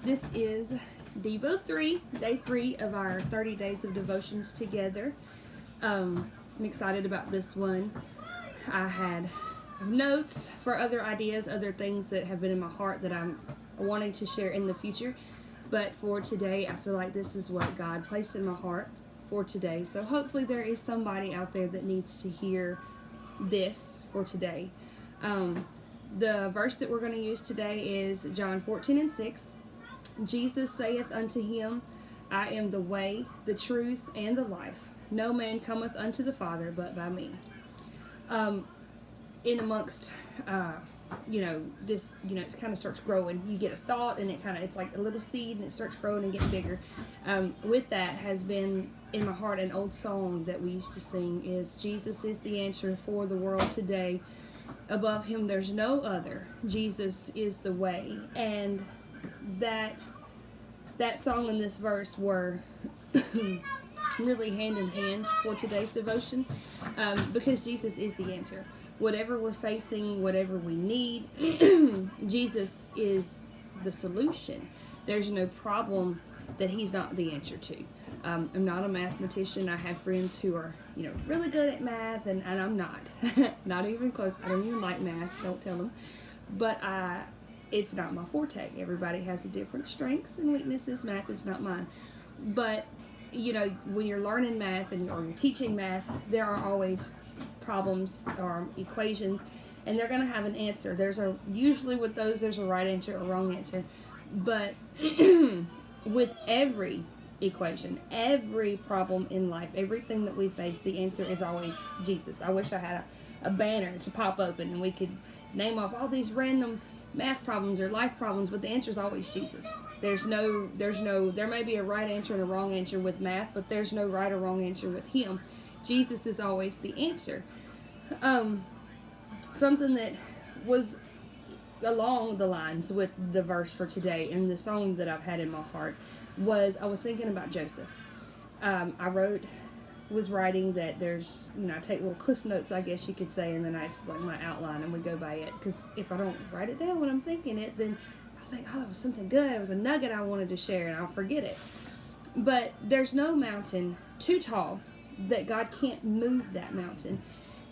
This is Devo 3, day 3 of our 30 days of devotions together. I'm excited about this one. I had notes for other ideas, other things that have been in my heart that I'm wanting to share in the future. But for today, I feel like this is what God placed in my heart for today. So hopefully there is somebody out there that needs to hear this for today. The verse that we're going to use today is John 14:6. Jesus saith unto him, I am the way, the truth, and the life. No man cometh unto the Father but by me. In amongst, this, it kind of starts growing. You get a thought, and it's like a little seed, and it starts growing and getting bigger. With that has been in my heart an old song that we used to sing is, Jesus is the answer for the world today. Above him there's no other. Jesus is the way. And that song and this verse were really hand in hand for today's devotion, because Jesus is the answer. Whatever we're facing, whatever we need, Jesus is the solution. There's no problem that he's not the answer to. I'm not a mathematician. I have friends who are, really good at math, and I'm not. Not even close. I don't even like math. Don't tell them. But it's not my forte. Everybody has a different strengths and weaknesses. Math is not mine. But, when you're learning math or you're teaching math, there are always problems or equations, and they're going to have an answer. Usually with those, there's a right answer or wrong answer. But with every equation, every problem in life, everything that we face, the answer is always Jesus. I wish I had a banner to pop open and we could name off all these random math problems or life problems, but the answer is always Jesus. There may be a right answer and a wrong answer with math, but there's no right or wrong answer with him. Jesus is always the answer. Something that was along the lines with the verse for today and the song that I've had in my heart was, I was thinking about Joseph. I was writing that there's, I take little cliff notes, I guess you could say, and then it's like my outline and we go by it, because if I don't write it down when I'm thinking it, then I'll think, that was something good, it was a nugget I wanted to share, and I'll forget it. But there's no mountain too tall that God can't move that mountain.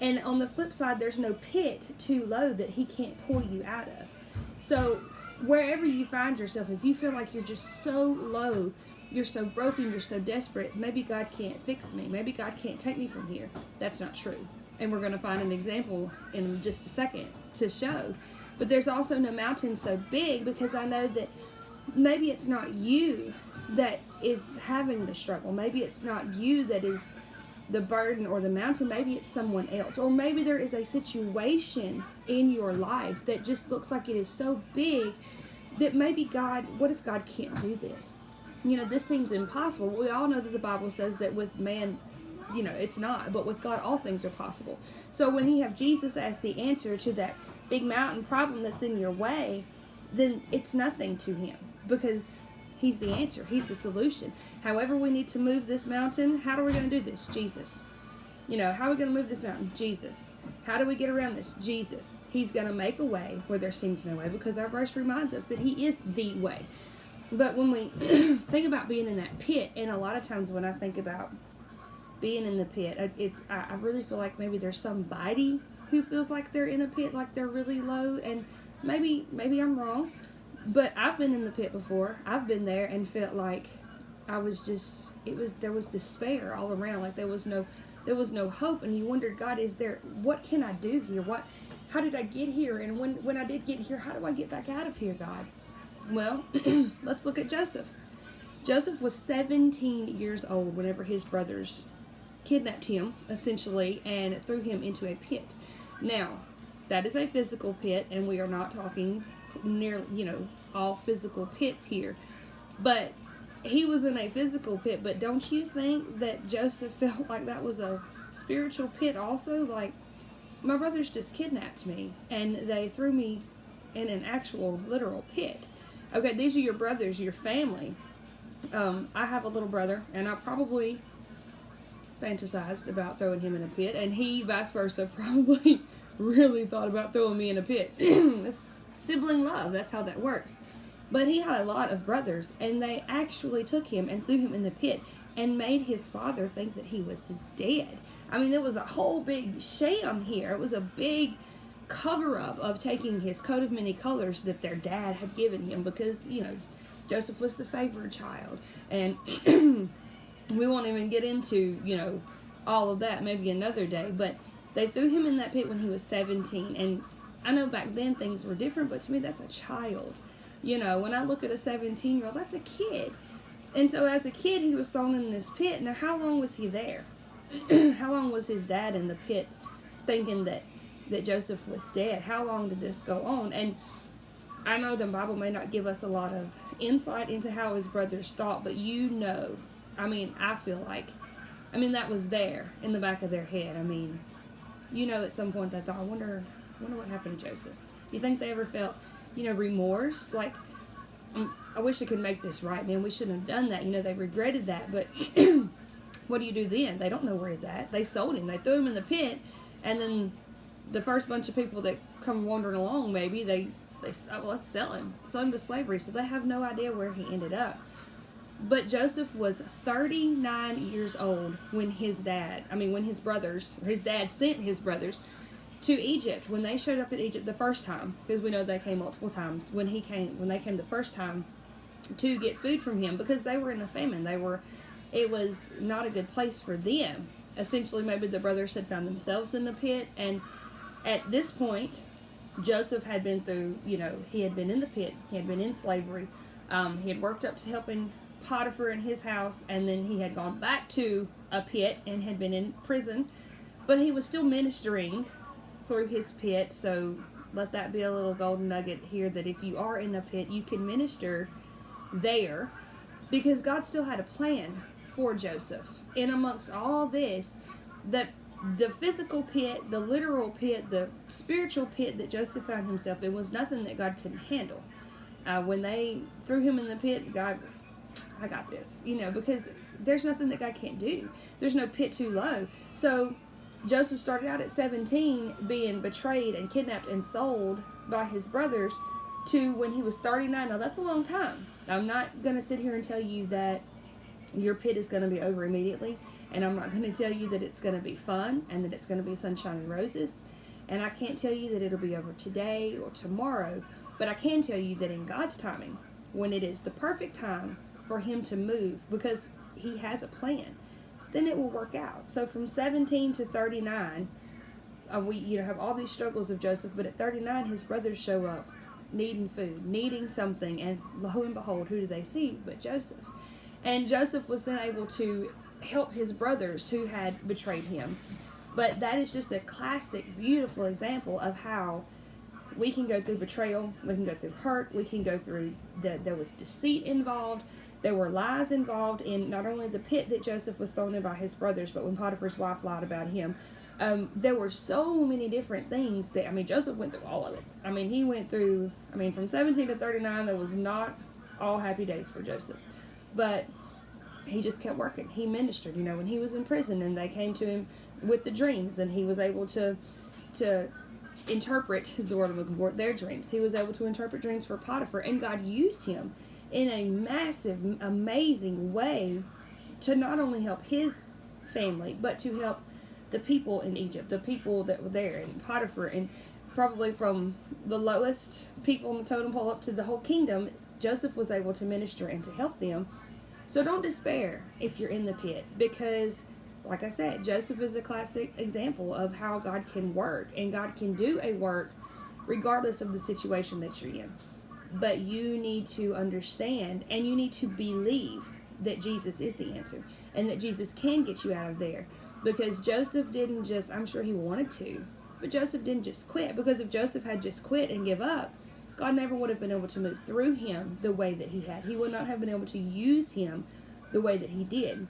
And on the flip side, there's no pit too low that he can't pull you out of. So wherever you find yourself, if you feel like you're just so low, you're so broken, you're so desperate, maybe God can't fix me, maybe God can't take me from here. That's not true. And we're going to find an example in just a second to show. But there's also no mountain so big, because I know that maybe it's not you that is having the struggle. Maybe it's not you that is the burden or the mountain. Maybe it's someone else. Or maybe there is a situation in your life that just looks like it is so big that maybe what if God can't do this? This seems impossible. We all know that the Bible says that with man, it's not. But with God, all things are possible. So when you have Jesus as the answer to that big mountain problem that's in your way, then it's nothing to him, because he's the answer. He's the solution. However we need to move this mountain, how are we going to do this? Jesus. How are we going to move this mountain? Jesus. How do we get around this? Jesus. He's going to make a way where there seems no way, because our verse reminds us that he is the way. But when we think about being in that pit, and a lot of times when I think about being in the pit, I really feel like maybe there's somebody who feels like they're in a pit, like they're really low, and maybe I'm wrong. But I've been in the pit before. I've been there and felt like there was despair all around. Like there was no hope, and you wondered, God, what can I do here? How did I get here? And when I did get here, how do I get back out of here, God? Well, let's look at Joseph. Joseph was 17 years old whenever his brothers kidnapped him, essentially, and threw him into a pit. Now, that is a physical pit, and we are not talking near, all physical pits here. But he was in a physical pit, but don't you think that Joseph felt like that was a spiritual pit also? Like, my brothers just kidnapped me, and they threw me in an actual, literal pit. Okay, these are your brothers, your family. I have a little brother, and I probably fantasized about throwing him in a pit, and he, vice versa, probably really thought about throwing me in a pit. It's sibling love. That's how that works. But he had a lot of brothers, and they actually took him and threw him in the pit and made his father think that he was dead. I mean, there was a whole big sham here. It was a big cover up of taking his coat of many colors that their dad had given him, because, Joseph was the favored child. And we won't even get into, all of that maybe another day. But they threw him in that pit when he was 17. And I know back then things were different, but to me that's a child. When I look at a 17-year-old, that's a kid. And so as a kid, he was thrown in this pit. Now, how long was he there? How long was his dad in the pit thinking that Joseph was dead? How long did this go on? And I know the Bible may not give us a lot of insight into how his brothers thought, but I feel like, that was there in the back of their head. At some point they thought, I wonder what happened to Joseph. You think they ever felt, remorse? Like, I wish I could make this right, man. We shouldn't have done that. They regretted that, but what do you do then? They don't know where he's at. They sold him. They threw him in the pit, and then the first bunch of people that come wandering along, maybe, they let's sell him to slavery. So they have no idea where he ended up. But Joseph was 39 years old when his dad sent his brothers to Egypt. When they showed up in Egypt the first time, because we know they came multiple times, when they came the first time to get food from him, because they were in a famine. It was not a good place for them. Essentially, maybe the brothers had found themselves in the pit, and at this point, Joseph had been through, he had been in the pit, he had been in slavery, he had worked up to helping Potiphar in his house, and then he had gone back to a pit and had been in prison, but he was still ministering through his pit. So let that be a little golden nugget here, that if you are in the pit, you can minister there, because God still had a plan for Joseph. And amongst all this, that the physical pit, the literal pit, the spiritual pit that Joseph found himself in was nothing that God couldn't handle. When they threw him in the pit, God was, I got this, because there's nothing that God can't do. There's no pit too low. So Joseph started out at 17 being betrayed and kidnapped and sold by his brothers, to when he was 39. Now that's a long time. I'm not going to sit here and tell you that your pit is going to be over immediately, and I'm not going to tell you that it's going to be fun and that it's going to be sunshine and roses, and I can't tell you that it'll be over today or tomorrow, but I can tell you that in God's timing, when it is the perfect time for him to move, because he has a plan, then it will work out. So from 17 to 39, we have all these struggles of Joseph, but at 39 his brothers show up needing food, needing something, and lo and behold, who do they see but Joseph? And Joseph was then able to help his brothers who had betrayed him. But that is just a classic, beautiful example of how we can go through betrayal, we can go through hurt, we can go through there was deceit involved, there were lies involved in not only the pit that Joseph was thrown in by his brothers, but when Potiphar's wife lied about him. There were so many different things that, Joseph went through all of it. He went through, from 17 to 39, there was not all happy days for Joseph. But he just kept working. He ministered, when he was in prison and they came to him with the dreams, and he was able to interpret, is the word I'm looking for, their dreams. He was able to interpret dreams for Potiphar, and God used him in a massive, amazing way to not only help his family, but to help the people in Egypt, the people that were there, and Potiphar, and probably from the lowest people on the totem pole up to the whole kingdom, Joseph was able to minister and to help them. So don't despair if you're in the pit, because, like I said, Joseph is a classic example of how God can work, and God can do a work regardless of the situation that you're in. But you need to understand, and you need to believe that Jesus is the answer, and that Jesus can get you out of there. Because Joseph didn't just, I'm sure he wanted to, but Joseph didn't just quit. Because if Joseph had just quit and give up, God never would have been able to move through him the way that he had. He would not have been able to use him the way that he did.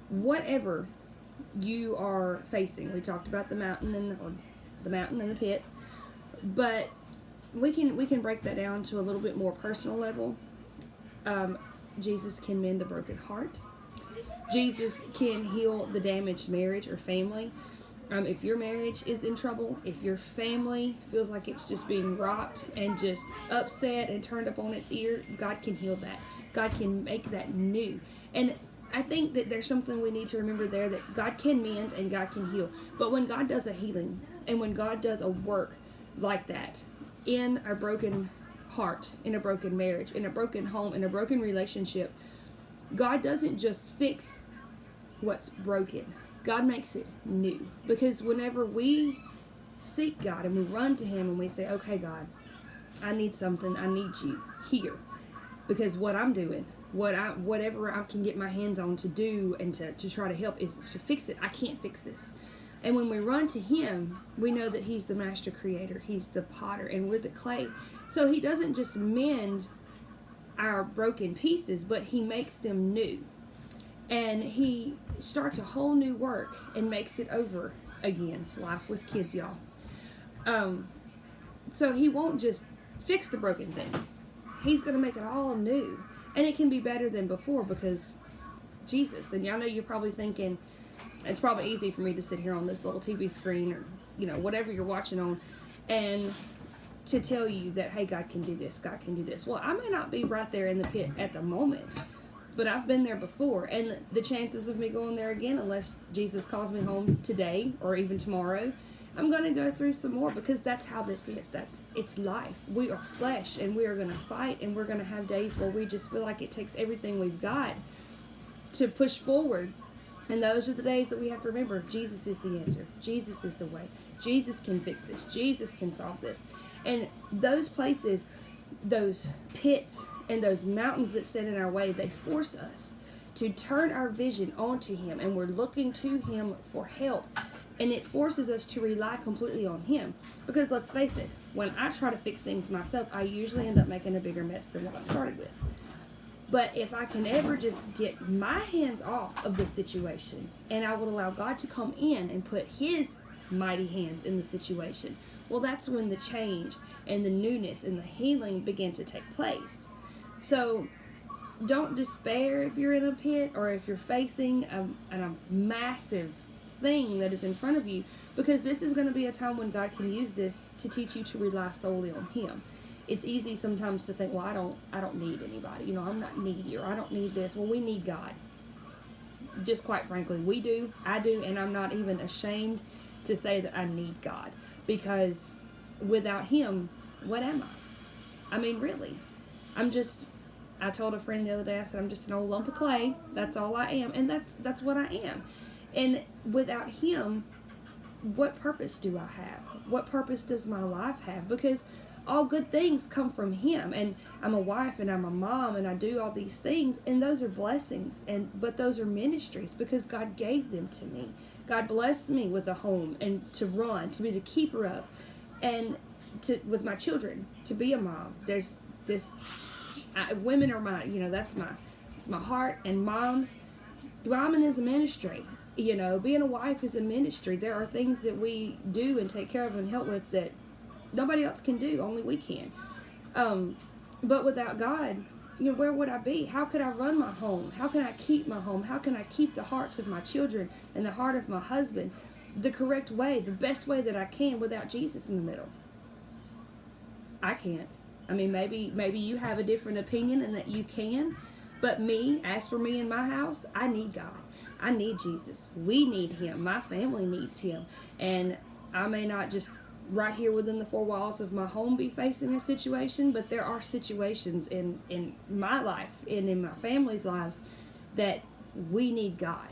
Whatever you are facing, we talked about the mountain and the pit, but we can break that down to a little bit more personal level. Jesus can mend the broken heart. Jesus can heal the damaged marriage or family. If your marriage is in trouble, if your family feels like it's just being rocked and just upset and turned up on its ear, God can heal that. God can make that new. And I think that there's something we need to remember there, that God can mend and God can heal. But when God does a healing and when God does a work like that in a broken heart, in a broken marriage, in a broken home, in a broken relationship, God doesn't just fix what's broken. God makes it new. Because whenever we seek God and we run to Him and we say, okay, God, I need something, I need you here. Because what I'm doing, whatever I can get my hands on to do and to try to help is to fix it. I can't fix this. And when we run to Him, we know that He's the master creator. He's the potter and we're the clay. So He doesn't just mend our broken pieces, but He makes them new. And He starts a whole new work and makes it over again. Life with kids, y'all. So He won't just fix the broken things. He's going to make it all new. And it can be better than before because Jesus. And y'all know you're probably thinking, it's probably easy for me to sit here on this little TV screen or, whatever you're watching on and to tell you that, hey, God can do this, God can do this. Well, I may not be right there in the pit at the moment, but I've been there before. And the chances of me going there again, unless Jesus calls me home today or even tomorrow, I'm going to go through some more because that's how this is. It's life. We are flesh and we are going to fight and we're going to have days where we just feel like it takes everything we've got to push forward. And those are the days that we have to remember Jesus is the answer. Jesus is the way. Jesus can fix this. Jesus can solve this. And those places, those pits and those mountains that sit in our way, they force us to turn our vision onto Him, and we're looking to Him for help. And it forces us to rely completely on Him. Because let's face it, when I try to fix things myself, I usually end up making a bigger mess than what I started with. But if I can ever just get my hands off of the situation, and I would allow God to come in and put His mighty hands in the situation, well, that's when the change and the newness and the healing begin to take place. So don't despair if you're in a pit or if you're facing a massive thing that is in front of you, because this is going to be a time when God can use this to teach you to rely solely on Him. It's easy sometimes to think, well, I don't need anybody. I'm not needy, or I don't need this. Well, we need God. Just quite frankly, we do. I do, and I'm not even ashamed to say that I need God, because without Him, what am I? I mean, really. I told a friend the other day, I said, I'm just an old lump of clay. That's all I am, and that's what I am. And without Him, what purpose do I have? What purpose does my life have? Because all good things come from Him, and I'm a wife and I'm a mom and I do all these things, and those are blessings, but those are ministries because God gave them to me. God blessed me with a home and to run, to be the keeper of, and with my children, to be a mom. There's this, women are it's my heart, and moms is a ministry. Being a wife is a ministry. There are things that we do and take care of and help with that nobody else can do, only we can. But without God, where would I be? How could I run my home? How can I keep my home? How can I keep the hearts of my children and the heart of my husband the correct way, the best way that I can without Jesus in the middle? I can't. I mean, maybe you have a different opinion and that you can, but as for me and my house, I need God. I need Jesus. We need Him. My family needs Him. And I may not just right here within the four walls of my home be facing a situation, but there are situations in my life and in my family's lives that we need God.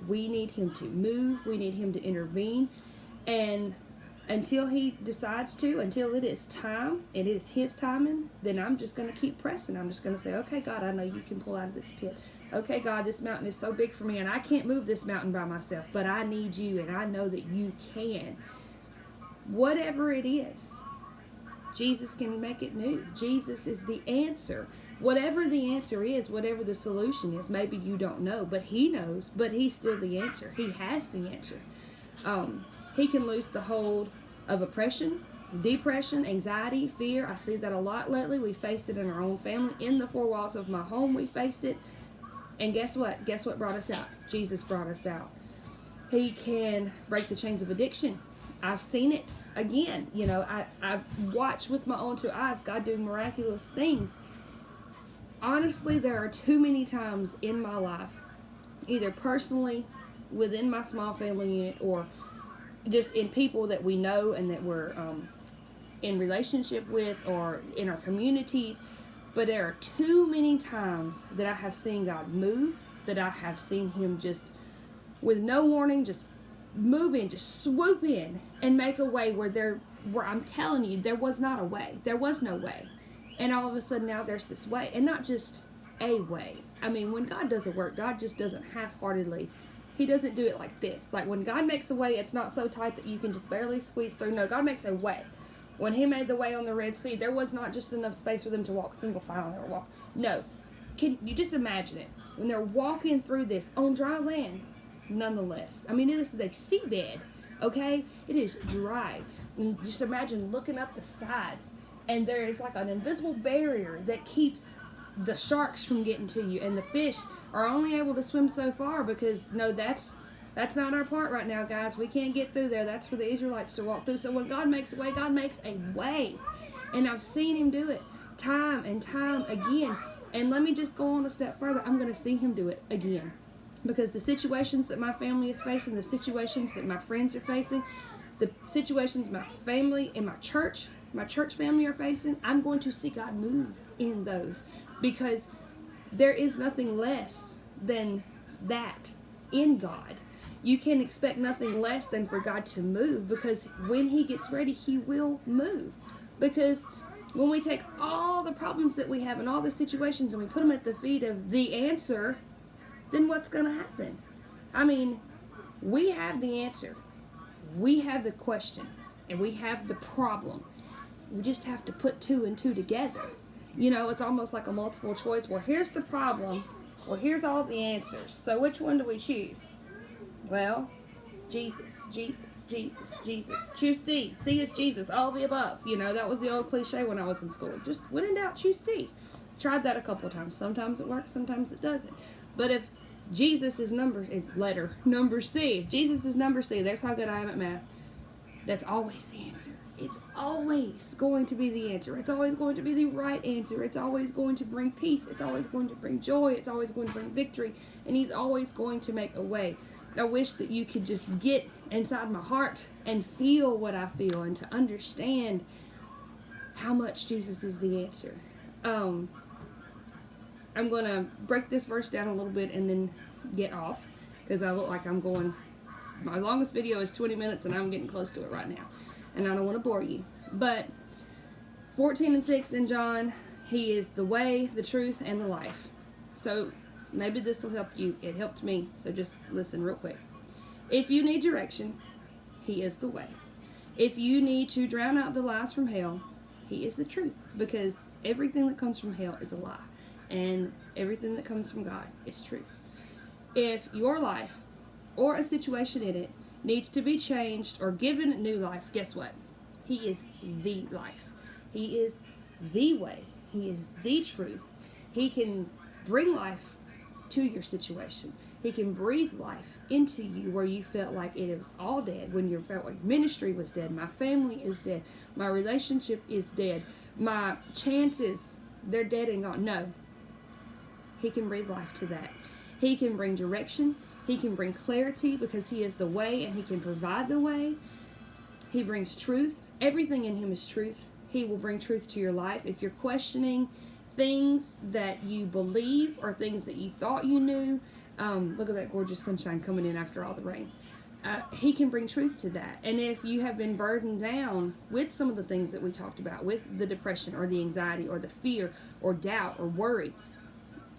We need Him to move. We need Him to intervene. And until He decides to, until it is time, it is His timing, then I'm just going to keep pressing. I'm just going to say, okay, God, I know You can pull out of this pit. Okay, God, this mountain is so big for me, and I can't move this mountain by myself, but I need You, and I know that You can. Whatever it is, Jesus can make it new. Jesus is the answer. Whatever the answer is, whatever the solution is, maybe you don't know, but He knows, but He's still the answer. He has the answer. He can loose the hold of oppression, depression, anxiety, fear. I see that a lot lately. We faced it in our own family. In the four walls of my home, we faced it. And guess what? Guess what brought us out? Jesus brought us out. He can break the chains of addiction. I've seen it again. You know, I've watched with my own two eyes God do miraculous things. Honestly, there are too many times in my life, either personally, within my small family unit, or just in people that we know and that we're in relationship with, or in our communities. But there are too many times that I have seen God move, that I have seen Him just, with no warning, just move in, just swoop in and make a way where I'm telling you, there was not a way. There was no way. And all of a sudden now there's this way. And not just a way. I mean, when God does a work, God just doesn't half-heartedly. He doesn't do it like this. Like when God makes a way, it's not so tight that you can just barely squeeze through. No, God makes a way. When He made the way on the Red Sea, there was not just enough space for them to walk single file or walk. No. Can you just imagine it? When they're walking through this on dry land, nonetheless. I mean, this is a seabed, okay? It is dry. And just imagine looking up the sides, and there is like an invisible barrier that keeps the sharks from getting to you, and the fish are only able to swim so far because, no, that's not our part right now, guys. We can't get through there. That's for the Israelites to walk through. So when God makes a way, God makes a way. And I've seen Him do it time and time again. And let me just go on a step further. I'm going to see Him do it again. Because the situations that my family is facing, the situations that my friends are facing, the situations my family and my church family are facing, I'm going to see God move in those. Because there is nothing less than that in God. You can expect nothing less than for God to move, because when He gets ready, He will move. Because when we take all the problems that we have and all the situations and we put them at the feet of the answer, then what's going to happen? I mean, we have the answer. We have the question. And we have the problem. We just have to put two and two together. You know, it's almost like a multiple choice. Well, here's the problem. Well, here's all the answers. So which one do we choose? Well, Jesus, Jesus, Jesus, Jesus. Choose C. C is Jesus. All of the above. You know, that was the old cliche when I was in school. Just when in doubt, choose C. Tried that a couple of times. Sometimes it works, sometimes it doesn't. But if Jesus is number C. If Jesus is number C, that's how good I am at math. That's always the answer. It's always going to be the answer. It's always going to be the right answer. It's always going to bring peace. It's always going to bring joy. It's always going to bring victory. And He's always going to make a way. I wish that you could just get inside my heart and feel what I feel, and to understand how much Jesus is the answer. I'm going to break this verse down a little bit and then get off, because I look like I'm going. My longest video is 20 minutes and I'm getting close to it right now. And I don't want to bore you. But 14:6 in John, He is the way, the truth, and the life. So maybe this will help you. It helped me. So just listen real quick. If you need direction, He is the way. If you need to drown out the lies from hell, He is the truth. Because everything that comes from hell is a lie. And everything that comes from God is truth. If your life or a situation in it needs to be changed or given new life, guess what? He is the life. He is the way. He is the truth. He can bring life to your situation. He can breathe life into you where you felt like it was all dead, when you felt like ministry was dead, my family is dead, my relationship is dead, my chances, they're dead and gone. No. He can breathe life to that. He can bring direction. He can bring clarity, because He is the way and He can provide the way. He brings truth. Everything in Him is truth. He will bring truth to your life. If you're questioning things that you believe or things that you thought you knew, look at that gorgeous sunshine coming in after all the rain. He can bring truth to that. And if you have been burdened down with some of the things that we talked about, with the depression or the anxiety or the fear or doubt or worry,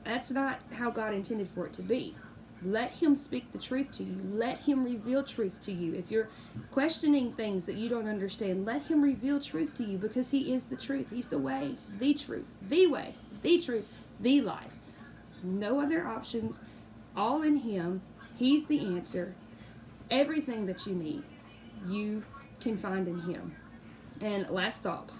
that's not how God intended for it to be. Let Him speak the truth to you. Let Him reveal truth to you. If you're questioning things that you don't understand, let Him reveal truth to you, because He is the truth. He's the way, the truth, the way, the truth, the life. No other options. All in Him. He's the answer. Everything that you need, you can find in Him. And last thought.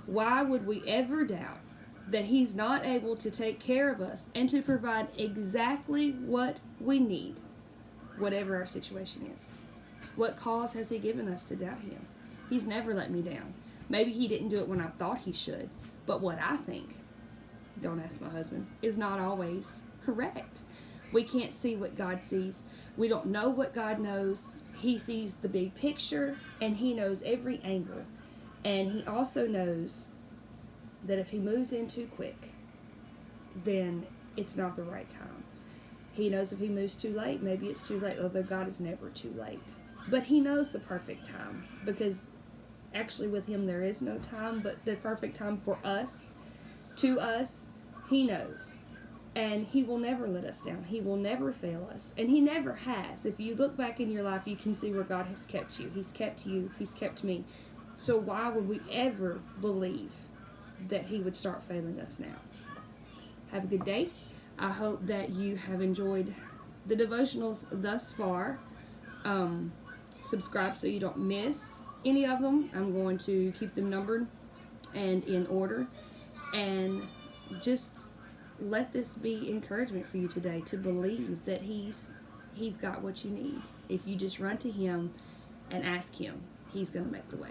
Why would we ever doubt that He's not able to take care of us and to provide exactly what we need whatever our situation is. What cause has he given us to doubt him? He's never let me down. Maybe he didn't do it when I thought he should, but what I think, don't ask my husband, is not always correct. We can't see what God sees. We don't know what God knows. He sees the big picture, and he knows every angle. And he also knows that if he moves in too quick, then it's not the right time. He knows if he moves too late, maybe it's too late, although God is never too late. But he knows the perfect time, because actually with him there is no time, but the perfect time for us, to us, he knows. And he will never let us down. He will never fail us. And he never has. If you look back in your life, you can see where God has kept you. He's kept you. He's kept me. So why would we ever believe that he would start failing us now? Have a good day. I hope that you have enjoyed the devotionals thus far. Subscribe so you don't miss any of them. I'm going to keep them numbered and in order. And just let this be encouragement for you today to believe that he's got what you need. If you just run to him and ask him, he's going to make the way.